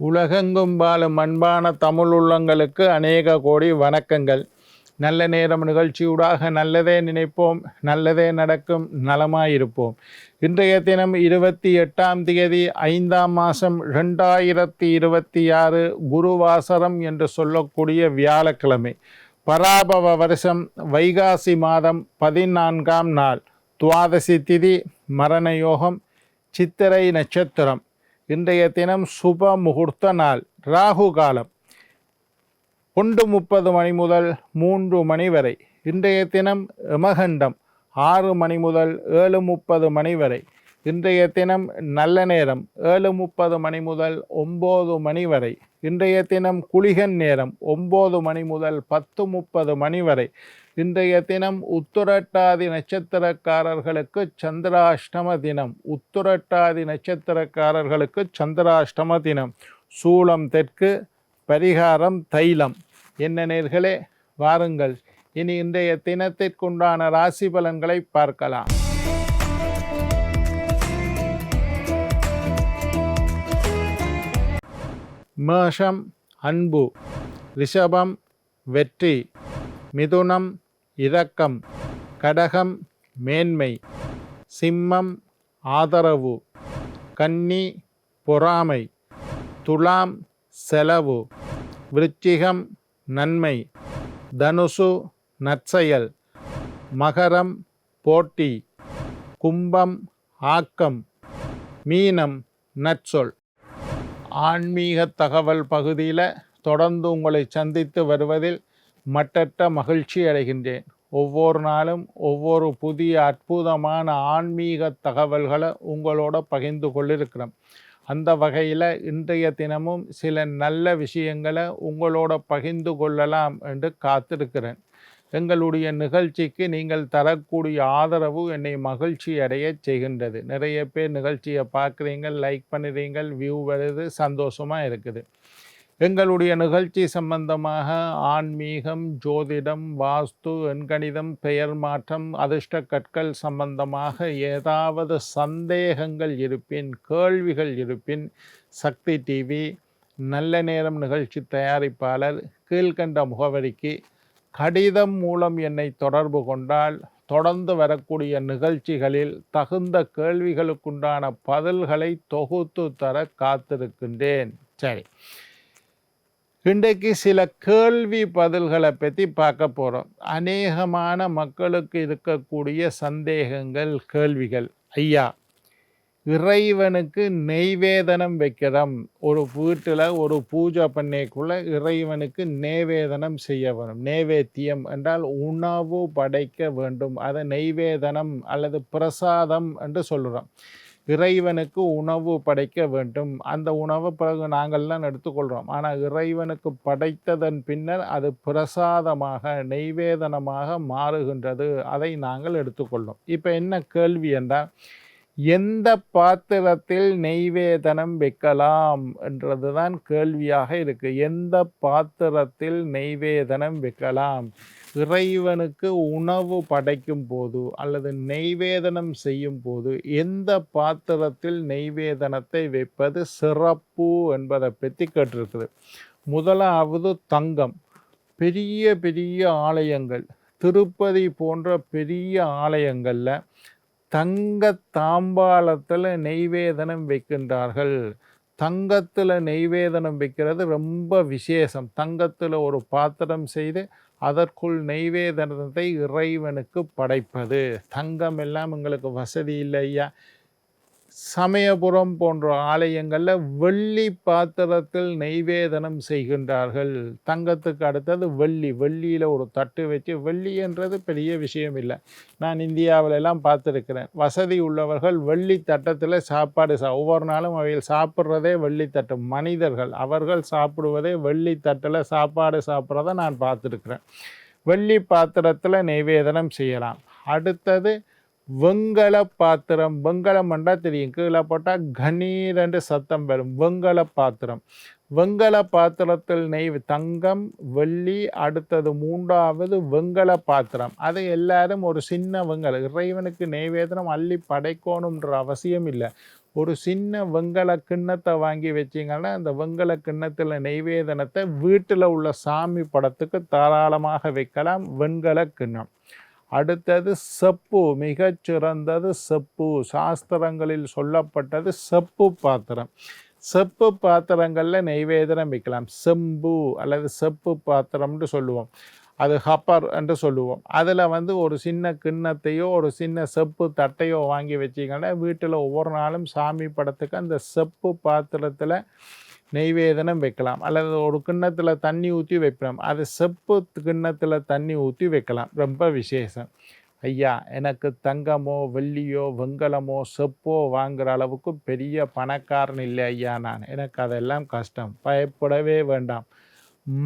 உலகெங்கும் வாழும் அன்பான தமிழ் உள்ளங்களுக்கு அநேக கோடி வணக்கங்கள். நல்ல நேரம் நிகழ்ச்சியூடாக நல்லதே நினைப்போம், நல்லதே நடக்கும், நலமாயிருப்போம். இன்றைய தினம் 28ஆம் தேதி 5ஆம் மாதம் 2026 குருவாசரம் என்று சொல்லக்கூடிய வியாழக்கிழமை, பராபவ வருஷம் வைகாசி மாதம் 14ஆம் நாள், துவாதசி திதி, மரண யோகம், சித்திரை நட்சத்திரம். இன்றைய தினம் சுப முகூர்த்த நாள், ராகு காலம் 1:30 முதல் 3 வரை. இன்றைய தினம் யமகண்டம் 6 முதல் 7:30 வரை. இன்றைய தினம் நல்ல நேரம் 7:30 முதல் 9 வரை. இன்றைய தினம் குளிகன் நேரம் 9 முதல் 10:30 வரை. இன்றைய தினம் உத்திரட்டாதி நட்சத்திரக்காரர்களுக்கு சந்திராஷ்டம தினம். உத்திரட்டாதி நட்சத்திரக்காரர்களுக்கு சந்திராஷ்டம தினம். சூலம் தெற்கு, பரிகாரம் தைலம். என்ன நேர்களே, வாருங்கள் இனி இன்றைய தினத்திற்குண்டான ராசி பலன்களை பார்க்கலாம். மேஷம் அன்பு, ரிஷபம் வெற்றி, மிதுனம் இரக்கம், கடகம் மேன்மை, சிம்மம் ஆதரவு, கன்னி பொறாமை, துலாம் செலவு, விருச்சிகம் நன்மை, தனுசு நற்செயல், மகரம் போட்டி, கும்பம் ஆக்கம், மீனம் நற்சொல். ஆன்மீக தகவல் பகுதியில் தொடர்ந்து உங்களை சந்தித்து வருவதில் மட்டற்ற மகிழ்ச்சி அடைகின்றேன். ஒவ்வொரு நாளும் ஒவ்வொரு புதிய அற்புதமான ஆன்மீக தகவல்களை உங்களோட பகிர்ந்து கொள்ளிருக்கிறோம். அந்த வகையில் இன்றைய தினமும் சில நல்ல விஷயங்களை உங்களோட பகிர்ந்து கொள்ளலாம் என்று காத்திருக்கிறேன். எங்களுடைய நிகழ்ச்சிக்கு நீங்கள் தரக்கூடிய ஆதரவு என்னை மகிழ்ச்சி அடைய செய்கின்றது. நிறைய பேர் நிகழ்ச்சியை பார்க்குறீங்க, லைக் பண்ணுறீங்க, வியூ வருது, சந்தோஷமாக இருக்குது. எங்களுடைய நிகழ்ச்சி சம்பந்தமாக ஆன்மீகம், ஜோதிடம், வாஸ்து, எண்கணிதம், பெயர் மாற்றம், அதிர்ஷ்ட கற்கள் சம்பந்தமாக ஏதாவது சந்தேகங்கள் இருப்பின், கேள்விகள் இருப்பின், சக்தி டிவி நல்ல நேரம் நிகழ்ச்சி தயாரிப்பாளர் கீழ்கண்ட முகவரிக்கு கடிதம் மூலம் என்னை தொடர்பு கொண்டால் தொடர்ந்து வரக்கூடிய நிகழ்ச்சிகளில் தகுந்த கேள்விகளுக்குண்டான பதில்களை தொகுத்து தர காத்திருக்கின்றேன். சரி, இன்றைக்கு சில கேள்வி பதில்களை பற்றி பார்க்க போகிறோம். அநேகமான மக்களுக்கு இருக்கக்கூடிய சந்தேகங்கள், கேள்விகள். ஐயா, இறைவனுக்கு நெய்வேதனம் வைக்கிறோம். ஒரு வீட்டில் ஒரு பூஜை பண்ணைக்குள்ளே இறைவனுக்கு நெய்வேதனம் செய்ய வேணும். நெய்வேத்தியம் என்றால் உணவு படைக்க வேண்டும். அதை நெய்வேதனம் அல்லது பிரசாதம் என்று சொல்கிறோம். இறைவனுக்கு உணவு படைக்க வேண்டும். அந்த உணவை பிறகு நாங்கள்லாம் எடுத்துக்கொள்கிறோம். ஆனால் இறைவனுக்கு படைத்ததன் பின்னர் அது பிரசாதமாக, நெய்வேதனமாக மாறுகின்றது. அதை நாங்கள் எடுத்துக்கொள்ளும். இப்போ என்ன கேள்வி என்றால், எந்த பாத்திரத்தில் நெய்வேதனம் வைக்கலாம் என்றது தான் கேள்வியாக இருக்கு. எந்த பாத்திரத்தில் நெய்வேதனம் வைக்கலாம்? இறைவனுக்கு உணவு படைக்கும் போது அல்லது நெய்வேதனம் செய்யும் போது எந்த பாத்திரத்தில் நெய்வேதனத்தை வைப்பது சிறப்பு என்பதை பற்றி கேட்டிருக்குது. முதலாவது தங்கம். பெரிய பெரிய ஆலயங்கள், திருப்பதி போன்ற பெரிய ஆலயங்களில் தங்க தாம்பாளத்தில் நெய்வேதனம் வைக்கின்றார்கள். தங்கத்தில் நெய்வேதனம் வைக்கிறது ரொம்ப விசேஷம். தங்கத்தில் ஒரு பாத்திரம் செய்து அதற்குள் நெய்வேதனத்தை இறைவனுக்கு படைப்பது. தங்கம் எல்லாம் எங்களுக்கு வசதி இல்லை ஐயா. சமயபுரம் போன்ற ஆலயங்களில் வெள்ளி பாத்திரத்தில் நெய்வேதனம் செய்கின்றார்கள். தங்கத்துக்கு அடுத்தது வெள்ளி. வெள்ளியில் ஒரு தட்டு வச்சு, வெள்ளி என்றது பெரிய விஷயம் இல்லை. நான் இந்தியாவிலெல்லாம் பார்த்துருக்கிறேன். வசதி உள்ளவர்கள் வெள்ளி தட்டத்தில் சாப்பாடு ஒவ்வொரு நாளும் அவைகள் சாப்பிட்றதே வெள்ளி தட்டு. மனிதர்கள் அவர்கள் சாப்பிடுவதே வெள்ளி தட்டில் சாப்பாடு சாப்பிட்றத நான் பார்த்துருக்கிறேன். வெள்ளி பாத்திரத்தில் நெய்வேதனம் செய்யலாம். அடுத்தது வெங்கல பாத்திரம். வெங்கலம் என்றால் தெரியும், கீழே போட்டால் கணீர் என்று சத்தம் வரும். வெங்கல பாத்திரம். வெங்கல பாத்திரத்தில் தங்கம், வெள்ளி. அடுத்தது மூன்றாவது வெங்கல பாத்திரம். அதை எல்லாரும் ஒரு சின்ன வெங்கலம். இறைவனுக்கு நெய்வேதனம் அள்ளி படைக்கணுன்ற அவசியம் இல்லை. ஒரு சின்ன வெங்கல கிண்ணத்தை வாங்கி வச்சிங்கன்னா அந்த வெங்கல கிண்ணத்தில் நெய்வேதனத்தை வீட்டில் உள்ள சாமி படத்துக்கு தாராளமாக வைக்கலாம். வெண்கல கிண்ணம். அடுத்தது செப்பு, மிகச்சிறந்தது செப்பு. சாஸ்திரங்களில் சொல்லப்பட்டது செப்பு பாத்திரம். செப்பு பாத்திரங்களில் நெய்வேதனம் வைக்கலாம். செம்பு அல்லது செப்பு பாத்திரம்னு சொல்லுவோம். அது ஹப்பர் என்று சொல்லுவோம். அதில் ஒரு சின்ன கிண்ணத்தையோ ஒரு சின்ன செப்பு தட்டையோ வாங்கி வச்சிங்கன்னா வீட்டில் ஒவ்வொரு நாளும் சாமி படத்துக்கு அந்த செப்பு பாத்திரத்தில் நெய்வேதனம் வைக்கலாம். அல்லது ஒரு கிண்ணத்தில் தண்ணி ஊற்றி வைக்கலாம். அது செப்பு கிண்ணத்தில் தண்ணி ஊற்றி வைக்கலாம். ரொம்ப விசேஷம். ஐயா, எனக்கு தங்கமோ வெள்ளியோ வெங்கலமோ செப்போ வாங்குகிற அளவுக்கு பெரிய பணக்காரன் இல்லை ஐயா நான். எனக்கு அதெல்லாம் கஷ்டம். பயப்படவே வேண்டாம்.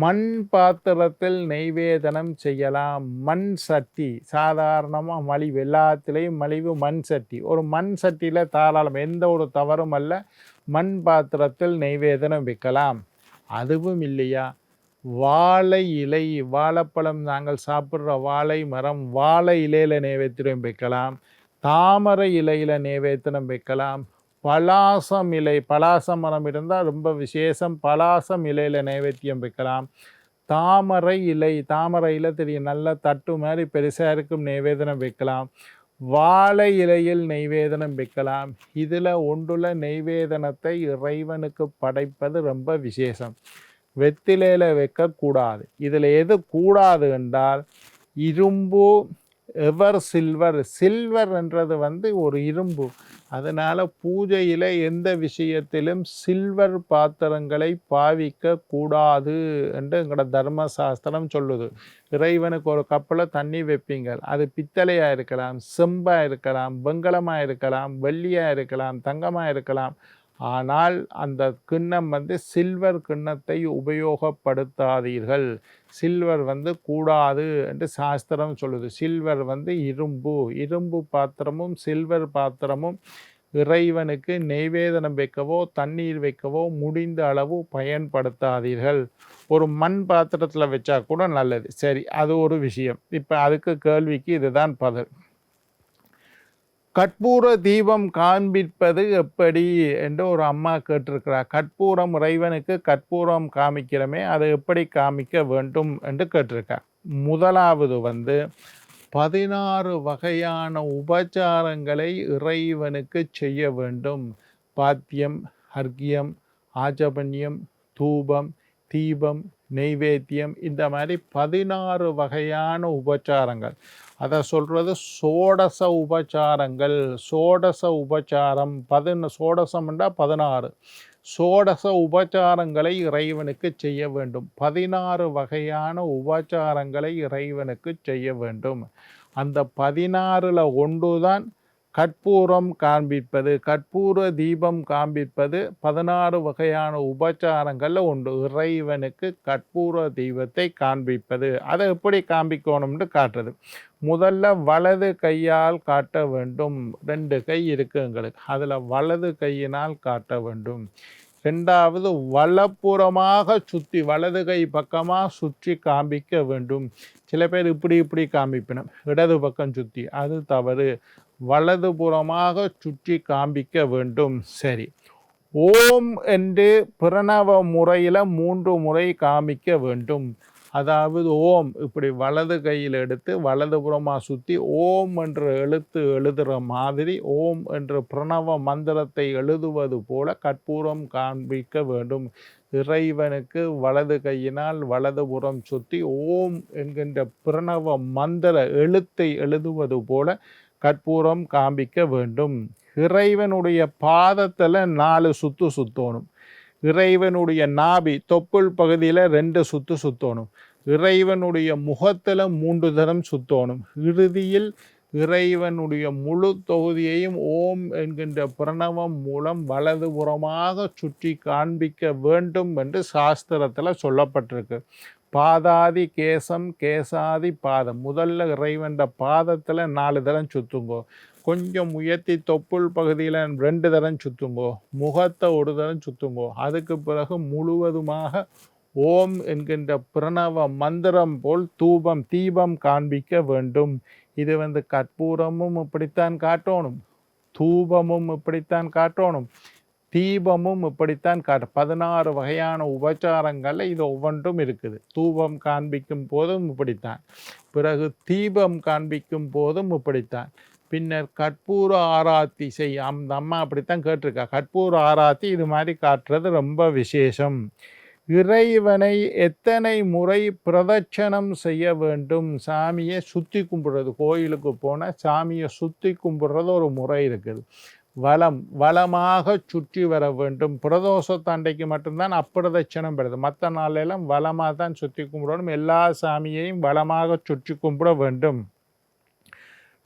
மண் பாத்திரத்தில் நெய்வேதனம் செய்யலாம். மண் சட்டி, சாதாரணமாக மலிவு, எல்லாத்துலேயும் மலிவு மண் சட்டி. ஒரு மண் சட்டியில் தாராளம், எந்த ஒரு தவறும் அல்ல. மண் பாத்திரத்தில் நெய்வேதனம் வைக்கலாம். அதுவும் இல்லையா, வாழை இலை, வாழைப்பழம் நாங்கள் சாப்பிட்ற வாழை மரம், வாழை இலையில் நெய்வேத்தியம் வைக்கலாம். தாமரை இலையில் நெய்வேத்தியம் வைக்கலாம். பலாசம் இலை, பலாச மரம் இருந்தால் ரொம்ப விசேஷம். பலாசம் இலையில் நைவேத்தியம் வைக்கலாம். தாமரை இலை, தாமரை இலை தெரியும், நல்ல தட்டு மாதிரி பெருசாக இருக்கும், நைவேதனம் வைக்கலாம். வாழை இலையில் நெய்வேதனம் வைக்கலாம். இதில் ஒன்றுள்ள நெய்வேதனத்தை இறைவனுக்கு படைப்பது ரொம்ப விசேஷம். வெத்திலையில் வைக்கக்கூடாது. இதில் எது கூடாது என்றால் இரும்பு, எவர் சில்வர். சில்வர் என்றது ஒரு இரும்பு. அதனால் பூஜையில் எந்த விஷயத்திலும் சில்வர் பாத்திரங்களை பாவிக்க கூடாது என்று எங்களோட தர்மசாஸ்திரம் சொல்லுது. இறைவனுக்கு ஒரு கப்பில் தண்ணி வைப்பீங்க, அது பித்தளையாக இருக்கலாம், செம்பாக இருக்கலாம், வெங்கலமாக இருக்கலாம், வெள்ளியாக இருக்கலாம், தங்கமாக இருக்கலாம். ஆனால் அந்த கிண்ணம் சில்வர் கிண்ணத்தை உபயோகப்படுத்தாதீர்கள். சில்வர் கூடாது என்று சாஸ்திரம் சொல்லுது. சில்வர் இரும்பு. இரும்பு பாத்திரமும் சில்வர் பாத்திரமும் இறைவனுக்கு நெய்வேதனம் வைக்கவோ தண்ணீர் வைக்கவோ முடிந்த அளவு பயன்படுத்தாதீர்கள். ஒரு மண் பாத்திரத்தில் வச்சா கூட நல்லது. சரி, அது ஒரு விஷயம். இப்போ அதுக்கு கேள்விக்கு இதுதான் பதில். கற்பூர தீபம் காண்பிப்பது எப்படி என்று ஒரு அம்மா கேட்டிருக்கிறார். கற்பூரம், இறைவனுக்கு கற்பூரம் காமிக்கிறமே, அதை எப்படி காமிக்க வேண்டும் என்று கேட்டிருக்கார். முதலாவது 16 வகையான உபச்சாரங்களை இறைவனுக்கு செய்ய வேண்டும். பாத்தியம், அர்க்கியம், ஆச்சபன்யம், தூபம், தீபம், நெய்வேத்தியம், இந்த மாதிரி 16 வகையான உபச்சாரங்கள். அதை சொல்கிறது சோடச உபச்சாரங்கள். சோடச உபச்சாரம் சோடசம்ண்டா 16. சோடச உபச்சாரங்களை இறைவனுக்கு செய்ய வேண்டும். 16 வகையான உபச்சாரங்களை இறைவனுக்கு செய்ய வேண்டும். அந்த 16ல் ஒன்றுதான் கற்பூரம் காண்பிப்பது. கற்பூர தீபம் காண்பிப்பது 16 வகையான உபச்சாரங்களில் ஒன்று. இறைவனுக்கு கற்பூர தீபத்தை காண்பிப்பது. அதை எப்படி காண்பிக்கணும்னு காட்டுறது. முதல்ல வலது கையால் காட்ட வேண்டும். 2 கை இருக்குது எங்களுக்கு, அதில் வலது கையினால் காட்ட வேண்டும். ரெண்டாவது வலப்புறமாக சுற்றி, வலது கை பக்கமாக சுற்றி காண்பிக்க வேண்டும். சில பேர் இப்படி காண்பிப்பினும், இடது பக்கம் சுற்றி, அது தவறு. வலதுபுறமாக சுற்றி காண்பிக்க வேண்டும். சரி, ஓம் என்று பிரணவ முறையில் 3 முறை காமிக்க வேண்டும். அதாவது ஓம் இப்படி வலது கையில் எடுத்து வலதுபுறமாக சுற்றி ஓம் என்ற எழுத்து எழுதுகிற மாதிரி ஓம் என்ற பிரணவ மந்திரத்தை எழுதுவது போல கற்பூரம் காண்பிக்க வேண்டும். இறைவனுக்கு வலது கையினால் வலதுபுறம் சுற்றி ஓம் என்கின்ற பிரணவ மந்திர எழுத்தை எழுதுவது போல கற்பூரம் காண்பிக்க வேண்டும். இறைவனுடைய பாதத்தில் 4 சுத்து சுத்தணும். இறைவனுடைய நாபி தொப்புள் பகுதியில் 2 சுத்து சுத்தணும். இறைவனுடைய முகத்தில் 3 தரம் சுத்தணும். இறுதியில் இறைவனுடைய முழு தொகுதியையும் ஓம் என்கின்ற பிரணவம் மூலம் வலதுபுறமாக சுற்றி காண்பிக்க வேண்டும் என்று சாஸ்திரத்தில் சொல்லப்பட்டிருக்கு. பாதாதி கேசம், கேசாதி பாதம். முதல்ல இறைவன்ற பாதத்தில் 4 தரம் சுத்துங்கோ. கொஞ்சம் உயர்த்தி தொப்புள் பகுதியில் 2 தரம் சுத்துங்கோ. முகத்தை 1 தரம் சுத்துங்கோ. அதுக்கு பிறகு முழுவதுமாக ஓம் என்கின்ற பிரணவ மந்திரம் போல் தீபம் காண்பிக்க வேண்டும். இது கற்பூரமும் இப்படித்தான் காட்டணும், தூபமும் இப்படித்தான் காட்டணும், தீபமும் இப்படித்தான் 16 வகையான உபச்சாரங்களில் இது ஒவ்வொன்றும் இருக்குது. தூபம் காண்பிக்கும் போதும் இப்படித்தான், பிறகு தீபம் காண்பிக்கும் போதும் இப்படித்தான், பின்னர் கற்பூர ஆராத்தி செய்ய அந்த அம்மா அப்படித்தான் கேட்டிருக்கா. கற்பூர ஆராத்தி இது மாதிரி காட்டுறது ரொம்ப விசேஷம். இறைவனை எத்தனை முறை பிரதட்சணம் செய்ய வேண்டும்? சாமியை சுற்றி கும்பிடுறது, கோயிலுக்கு போனால் சாமியை சுற்றி கும்பிடுறது ஒரு முறை இருக்குது. வளமாக சுற்றி வர வேண்டும். பிரதோஷத்தண்டைக்கு மட்டும்தான் அப்பிரதட்சணம் பெறுது, மற்ற நாளெல்லாம் வளமாக தான் சுற்றி கும்பிடணும். எல்லா சாமியையும் வளமாக சுற்றி கும்பிட வேண்டும்.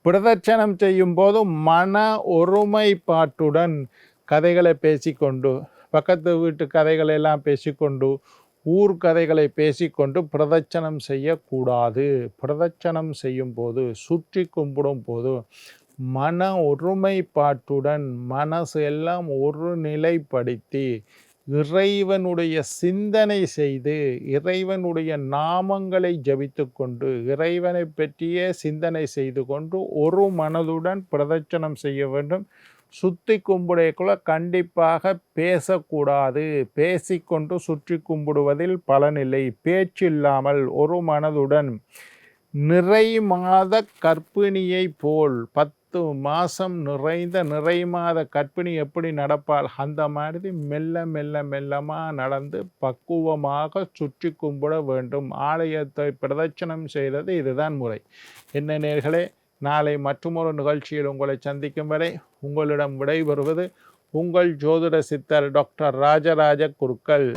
பிரதட்சணம் செய்யும் போது மன ஒருமைப்பாட்டுடன் கதைகளை பேசிக்கொண்டு, பக்கத்து வீட்டு கதைகளை எல்லாம் பேசிக்கொண்டு, ஊர் கதைகளை பேசிக்கொண்டு பிரதட்சணம் செய்யக்கூடாது. பிரதட்சணம் செய்யும் போது, சுற்றி கும்பிடும் போது மன ஒருமைப்பாட்டுடன் மனசு எல்லாம் ஒரு நிலைப்படுத்தி இறைவனுடைய சிந்தனை செய்து, இறைவனுடைய நாமங்களை ஜபித்து கொண்டு, இறைவனை பற்றியே சிந்தனை செய்து கொண்டு ஒரு மனதுடன் பிரதட்சணம் செய்ய வேண்டும். சுற்றி கும்பிடைக்குள்ள கண்டிப்பாக பேசக்கூடாது. பேசிக்கொண்டு சுற்றி கும்பிடுவதில் பலனில்லை. பேச்சில்லாமல் ஒரு மனதுடன் நிறை மாத கர்ப்பிணியை போல் 10 மாதம் நிறைந்த நிறை மாத கர்ப்பிணி எப்படி நடப்பாள் அந்த மாதிரி மெல்ல மெல்ல மெல்லமாக நடந்து பக்குவமாக சுற்றி கும்பிட வேண்டும். ஆலயத்தை பிரதட்சணம் செய்கிறது இதுதான் முறை. என்ன நேயர்களே, நாளை மற்றொரு நிகழ்ச்சியில் உங்களை சந்திக்கும் வரை உங்களிடம் விடைபெறுவது உங்கள் ஜோதிட சித்தர் டாக்டர் ராஜராஜ குருக்கள்.